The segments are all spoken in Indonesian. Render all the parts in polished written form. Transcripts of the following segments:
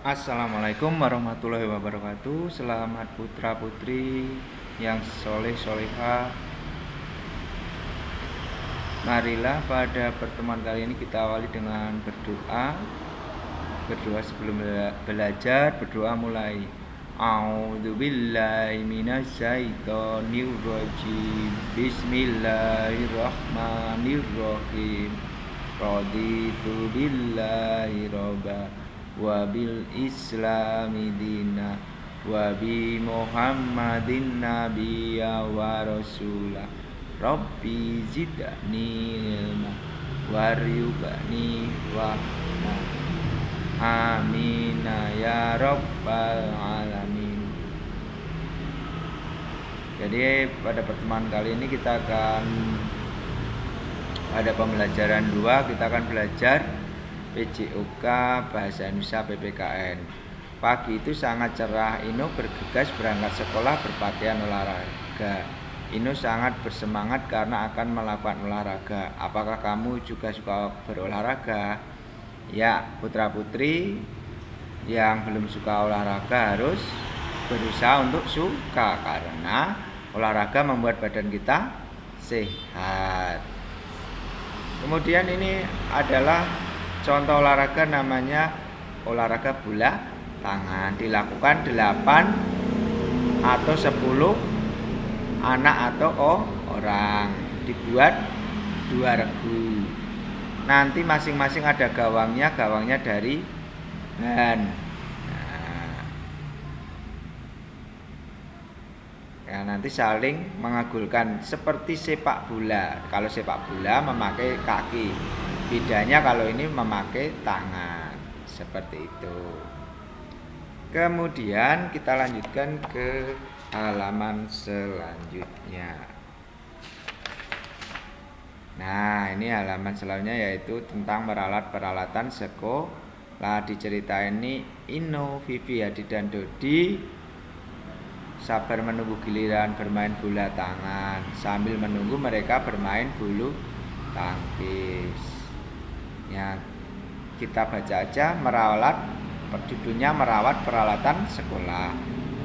Assalamualaikum warahmatullahi wabarakatuh. Selamat putra putri yang soleh soleha. Marilah pada pertemuan kali ini kita awali dengan berdoa. Berdoa sebelum belajar. Berdoa mulai. A'udzubillahi minasyaitonirrajim. Bismillahirrahmanirrahim. Raditu billahi robba wa bil islami dina wa bi muhammadin nabiyya wa rasulah rabbi zidni ilma waryubani wa amin ya rabbal alamin. Jadi pada pertemuan kali ini kita akan ada pembelajaran 2. Kita akan belajar PJOK Bahasa Indonesia PPKN. Pagi itu sangat cerah. Ino bergegas berangkat sekolah berpakaian olahraga. Ino sangat bersemangat karena akan melakukan olahraga. Apakah kamu juga suka berolahraga? Ya, putra putri yang belum suka olahraga harus berusaha untuk suka, karena olahraga membuat badan kita sehat. Kemudian ini adalah contoh olahraga, namanya olahraga bola tangan. Dilakukan 8 atau 10 anak atau orang. Dibuat 2 regu. Nanti masing-masing ada gawangnya dari ban. Ya, nanti saling mengagulkan seperti sepak bola. Kalau sepak bola memakai kaki, bedanya kalau ini memakai tangan, seperti itu. Kemudian kita lanjutkan ke halaman selanjutnya. Nah, ini halaman selanjutnya yaitu tentang peralatan sekolah. Diceritain ini Ino, Vivi, Hadi dan Dodi sabar menunggu giliran bermain bola tangan. Sambil menunggu mereka bermain bulu tangkis. Ya, kita baca aja. Judulnya merawat peralatan sekolah.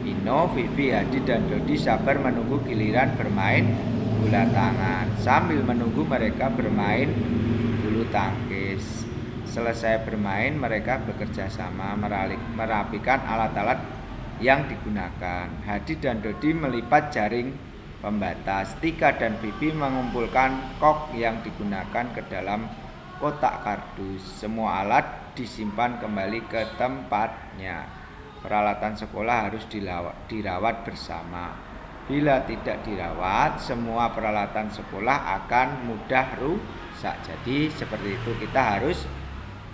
Ino, Vivi, Hadi dan Dodi sabar menunggu giliran bermain bola tangan. Sambil menunggu mereka bermain bulu tangkis. Selesai bermain, mereka bekerja sama merapikan alat-alat yang digunakan. Hadi dan Dodi melipat jaring pembatas. Tika dan Vivi mengumpulkan kok yang digunakan ke dalam kotak kardus. Semua alat disimpan kembali ke tempatnya. Peralatan sekolah harus dirawat bersama. Bila tidak dirawat, semua peralatan sekolah akan mudah rusak. Jadi seperti itu, kita harus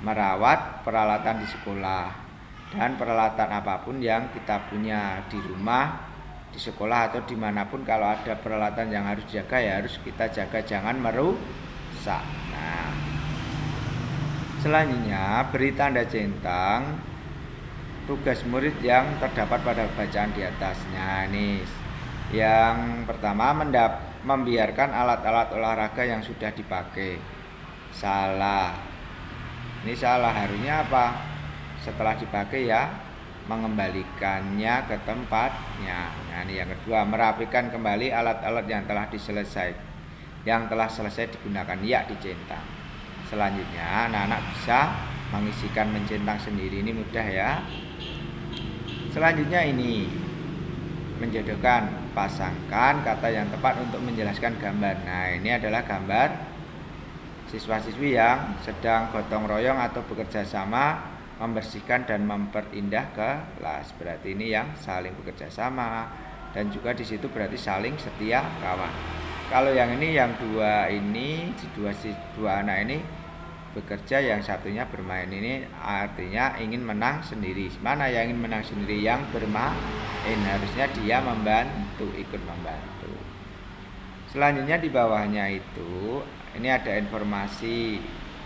merawat peralatan di sekolah. Dan peralatan apapun yang kita punya di rumah, di sekolah atau dimanapun, kalau ada peralatan yang harus dijaga, ya harus kita jaga, jangan merusak. Nah, selanjutnya beri tanda centang tugas murid yang terdapat pada bacaan di atasnya. Ini yang pertama, membiarkan alat-alat olahraga yang sudah dipakai. Salah. Ini salah, harusnya apa? Setelah dipakai ya mengembalikannya ke tempatnya. Nah, ini yang kedua, merapikan kembali alat-alat yang telah selesai digunakan, ya dicentang. Selanjutnya anak-anak bisa mengisikan mencentang sendiri, ini mudah ya. Selanjutnya ini menjodohkan, pasangkan kata yang tepat untuk menjelaskan gambar. Nah, ini adalah gambar siswa-siswi yang sedang gotong royong atau bekerja sama membersihkan dan memperindah kelas. Berarti ini yang saling bekerja sama, dan juga di situ berarti saling setia kawan. Kalau yang ini, yang dua ini, dua anak ini bekerja, yang satunya bermain, ini artinya ingin menang sendiri. Mana yang ingin menang sendiri? Yang bermain, harusnya dia ikut membantu. Selanjutnya di bawahnya itu ini ada informasi.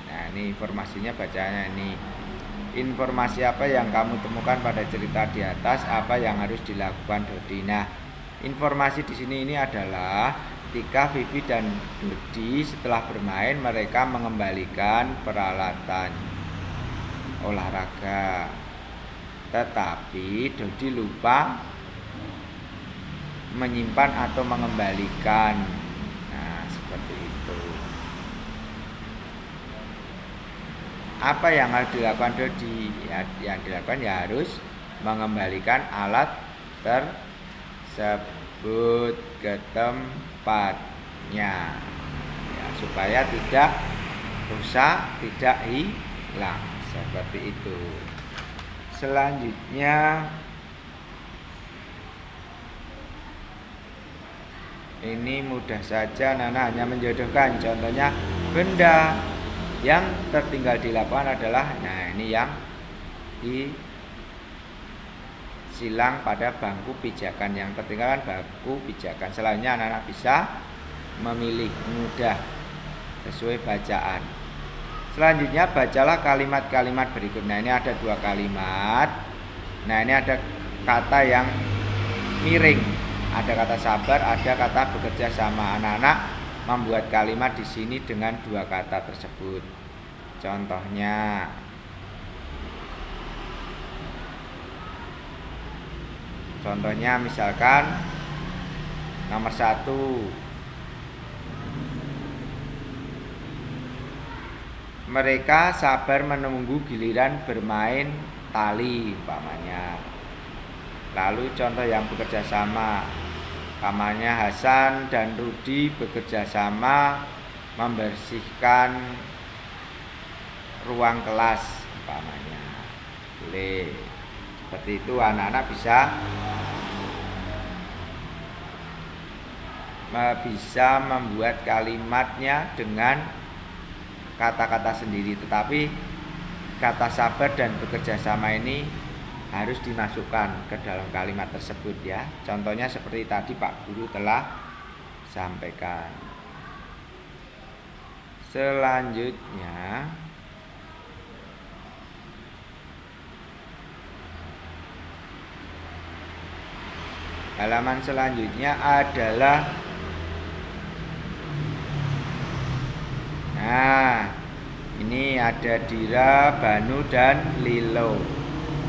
Nah, ini informasinya, bacanya ini. Informasi apa yang kamu temukan pada cerita di atas? Apa yang harus dilakukan Dodi? Nah, informasi di sini ini adalah Tika, Vivi dan Dodi setelah bermain mereka mengembalikan peralatan olahraga. tetapi Dodi lupa menyimpan atau mengembalikan. Nah, seperti itu. Apa yang harus dilakukan Dodi? Ya, yang dilakukan ya harus mengembalikan alat tersebut ke tempatnya, ya, supaya tidak rusak, tidak hilang. Seperti itu. Selanjutnya ini mudah saja, Nana hanya menjodohkan. Contohnya benda yang tertinggal di lapangan adalah, nah ini yang disilang pada bangku pijakan. Yang tertinggal kan bangku pijakan. Selanjutnya anak-anak bisa memilih mudah sesuai bacaan. Selanjutnya bacalah kalimat-kalimat berikut. Nah ini ada 2 kalimat. Nah ini ada kata yang miring, ada kata sabar, ada kata bekerja sama. Anak-anak membuat kalimat di sini dengan 2 kata tersebut. Contohnya, misalkan nomor 1, mereka sabar menunggu giliran bermain tali umpamanya. Lalu contoh yang bekerja sama, umpamanya Hasan dan Rudi bekerja sama membersihkan ruang kelas umpamanya. Boleh. Seperti itu, anak-anak bisa membuat kalimatnya dengan kata-kata sendiri, tetapi kata sabar dan bekerja sama ini harus dimasukkan ke dalam kalimat tersebut ya. Contohnya seperti tadi Pak Guru telah sampaikan. Selanjutnya halaman selanjutnya adalah, nah ini ada Dira, Banu, dan Lilo.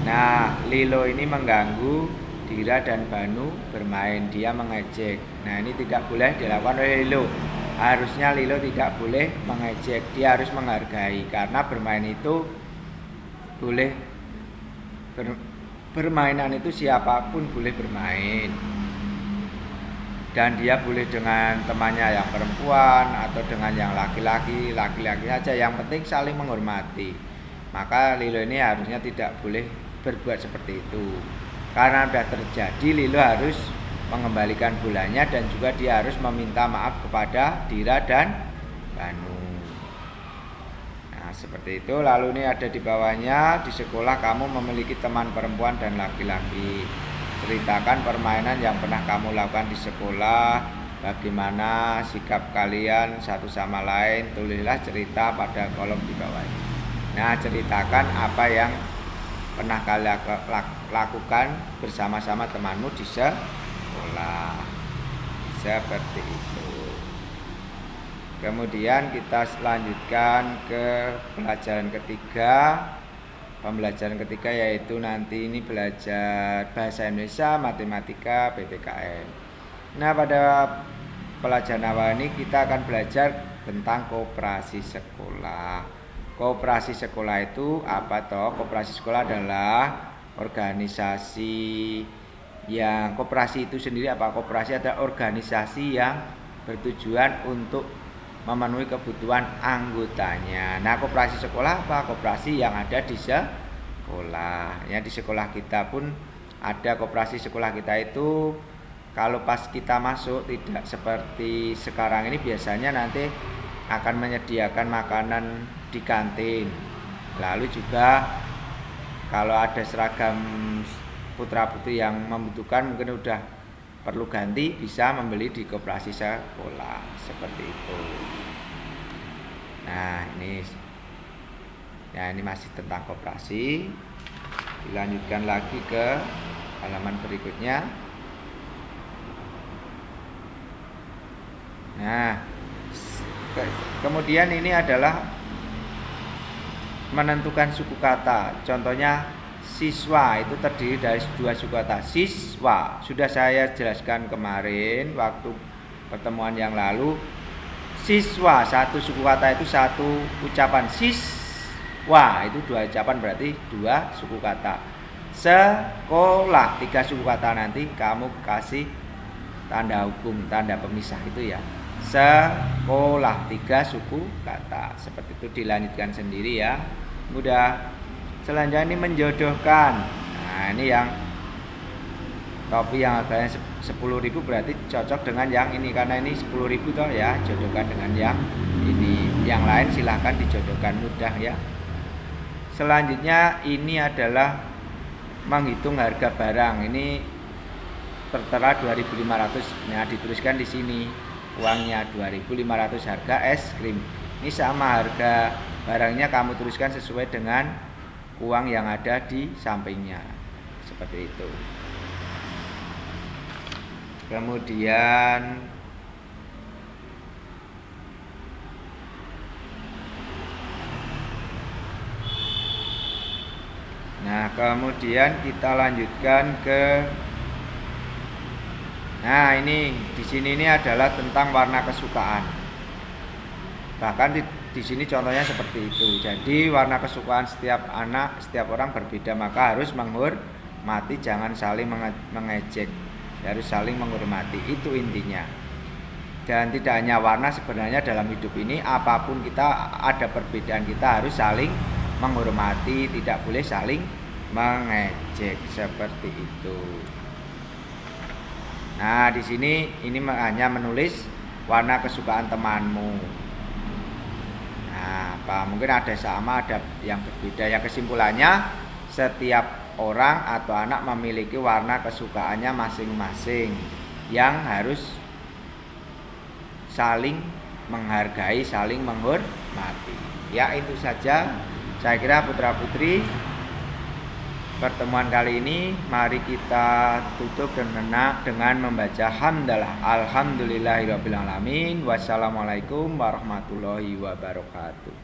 Nah Lilo ini mengganggu Dira dan Banu bermain, dia mengejek. Nah ini tidak boleh dilakukan oleh Lilo. Harusnya Lilo tidak boleh mengejek, dia harus menghargai. Karena bermain itu boleh, permainan itu siapapun boleh bermain, dan dia boleh dengan temannya yang perempuan atau dengan yang laki-laki saja, yang penting saling menghormati. Maka Lilo ini harusnya tidak boleh berbuat seperti itu. Karena sudah terjadi, Lilo harus mengembalikan bolanya dan juga dia harus meminta maaf kepada Dira dan Banu. Nah seperti itu. Lalu ini ada di bawahnya, di sekolah kamu memiliki teman perempuan dan laki-laki. Ceritakan permainan yang pernah kamu lakukan di sekolah. Bagaimana sikap kalian satu sama lain. Tulislah cerita pada kolom di bawah ini. Nah ceritakan apa yang pernah kalian lakukan bersama-sama temanmu di sekolah. Seperti itu. Kemudian kita lanjutkan ke pelajaran ketiga. Pembelajaran ketiga yaitu nanti ini belajar bahasa Indonesia, matematika, PPKN. Nah pada pelajaran awal ini kita akan belajar tentang koperasi sekolah. Koperasi sekolah itu apa toh? Koperasi sekolah adalah organisasi yang, koperasi itu sendiri apa? Koperasi adalah organisasi yang bertujuan untuk memenuhi kebutuhan anggotanya. Nah koperasi sekolah apa? Koperasi yang ada di sekolah. Ya di sekolah kita pun ada koperasi sekolah kita itu. Kalau pas kita masuk tidak seperti sekarang ini, biasanya nanti akan menyediakan makanan di kantin. Lalu juga kalau ada seragam putra-putri yang membutuhkan, mungkin udah perlu ganti, bisa membeli di koperasi sekolah. Seperti itu. Nah ini ya, ini masih tentang koperasi. Dilanjutkan lagi ke halaman berikutnya. Nah kemudian ini adalah menentukan suku kata. Contohnya siswa itu terdiri dari dua suku kata. Siswa sudah saya jelaskan kemarin waktu pertemuan yang lalu. Siswa satu suku kata itu satu ucapan. Siswa itu dua ucapan, berarti dua suku kata. Sekolah tiga suku kata, nanti kamu kasih tanda hukum, tanda pemisah itu ya. Sekolah tiga suku kata. Seperti itu, dilanjutkan sendiri ya. Mudah. Selanjutnya ini menjodohkan. Nah, ini yang topi yang harganya 10.000 berarti cocok dengan yang ini, karena ini 10.000 toh ya, jodohkan dengan yang ini. Yang lain silahkan dijodohkan, mudah ya. Selanjutnya ini adalah menghitung harga barang. Ini tertera 2.500. Nah, dituliskan di sini uangnya 2.500, harga es krim. Ini sama harga barangnya kamu tuliskan sesuai dengan uang yang ada di sampingnya. Seperti itu. Kemudian kita lanjutkan ke ini di sini ini adalah tentang warna kesukaan. Bahkan di sini contohnya seperti itu. Jadi warna kesukaan setiap anak, setiap orang berbeda, maka harus menghormati, jangan saling mengejek. Harus saling menghormati, itu intinya. Dan tidak hanya warna, sebenarnya dalam hidup ini apapun kita ada perbedaan, kita harus saling menghormati, tidak boleh saling mengejek, seperti itu. Nah, di sini ini hanya menulis warna kesukaan temanmu. Mungkin ada sama, ada yang berbeda. Yang kesimpulannya, setiap orang atau anak memiliki warna kesukaannya masing-masing yang harus saling menghargai, saling menghormati. Ya, itu saja. Saya kira putra-putri, pertemuan kali ini mari kita tutup dengan membaca hamdalah. Alhamdulillahirabbil alamin. Wassalamualaikum warahmatullahi wabarakatuh.